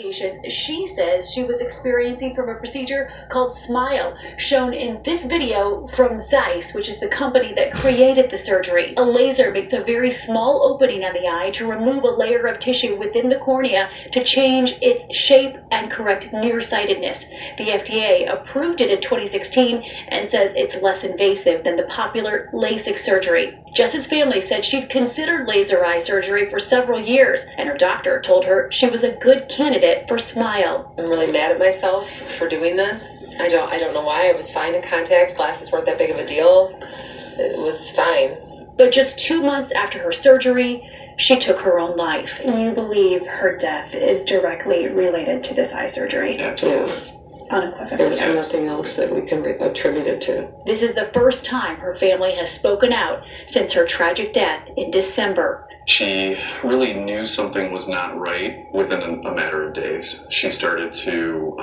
She says she was experiencing from a procedure called Smile, shown in this video from Zeiss, which is the company that created the surgery. A laser makes a very small opening on the eye to remove a layer of tissue within the cornea to change its shape and correct nearsightedness. The FDA approved it in 2016 and says it's less invasive than the popular LASIK surgery. Jess's family said she'd considered laser eye surgery for several years, and her doctor told her she was a good candidate for Smile. I'm really mad at myself for doing this. I don't know why. I was fine in contacts. Glasses weren't that big of a deal. It was fine. But just 2 months after her surgery, she took her own life. You believe her death is directly related to this eye surgery? Absolutely. Yes. Unequivocally. There's nothing else that we can attribute it to. This is the first time her family has spoken out since her tragic death in December. She really knew something was not right within a matter of days. She started to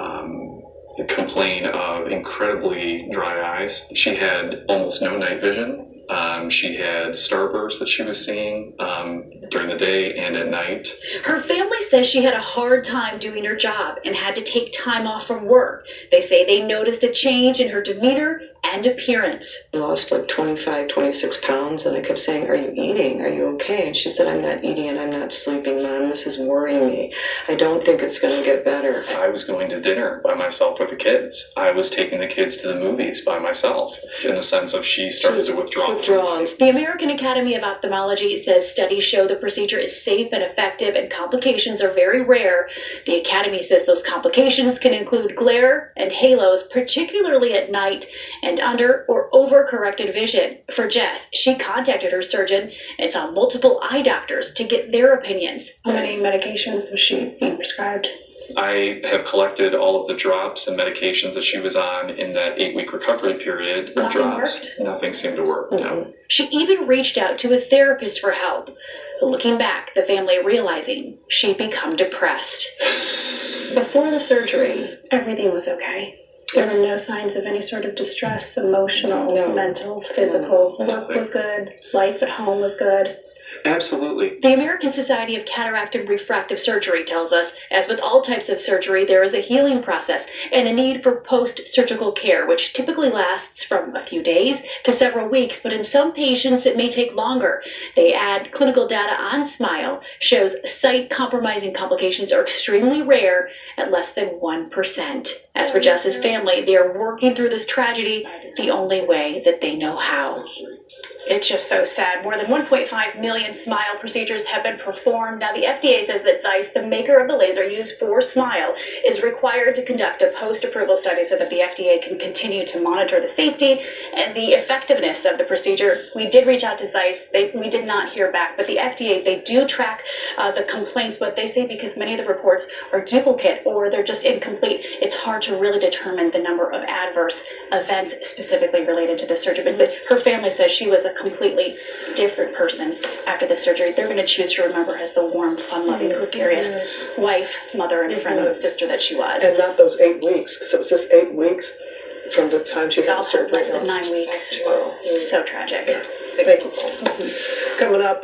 complain of incredibly dry eyes. She had almost no night vision. She had starbursts that she was seeing during the day and at night. Her family says she had a hard time doing her job and had to take time off from work. They say they noticed a change in her demeanor and appearance. I lost like 25, 26 pounds, and I kept saying, "Are you eating? Are you okay?" And she said, "I'm not eating and I'm not sleeping, Mom. This is worrying me. I don't think it's going to get better." I was going to dinner by myself with the kids. I was taking the kids to the movies by myself, in the sense of she started to withdraw. The American Academy of Ophthalmology says studies show the procedure is safe and effective and complications are very rare. The Academy says those complications can include glare and halos, particularly at night, and under or over-corrected vision. For Jess, she contacted her surgeon and saw multiple eye doctors to get their opinions. How many medications was she being prescribed? I have collected all of the drops and medications that she was on in that 8-week recovery period. Nothing drops. worked? Nothing seemed to work, no. She even reached out to a therapist for help. But looking back, the family realizing she'd become depressed. Before the surgery, everything was okay. There were no signs of any sort of distress, emotional, mental, physical. Work was good. Life at home was good. Absolutely. The American Society of Cataract and Refractive Surgery tells us, as with all types of surgery, there is a healing process and a need for post-surgical care, which typically lasts from a few days to several weeks, but in some patients it may take longer. They add clinical data on Smile shows sight-compromising complications are extremely rare at less than 1%. As for Jess's family, they are working through this tragedy the only way that they know how. It's just so sad. More than 1.5 million Smile procedures have been performed. Now, the FDA says that Zeiss, the maker of the laser used for Smile, is required to conduct a post-approval study so that the FDA can continue to monitor the safety and the effectiveness of the procedure. We did reach out to Zeiss. We did not hear back, but the FDA, they do track the complaints, but they say because many of the reports are duplicate or they're just incomplete, it's hard to really determine the number of adverse events specifically related to the surgery. But her family says she was a completely different person after the surgery. They're going to choose to remember her as the warm, fun-loving, gregarious wife, mother, and friend and sister that she was. And not those 8 weeks, because it was just 8 weeks from the time she had surgery. Less than 9 weeks. Wow. So tragic. Thank you. Coming up.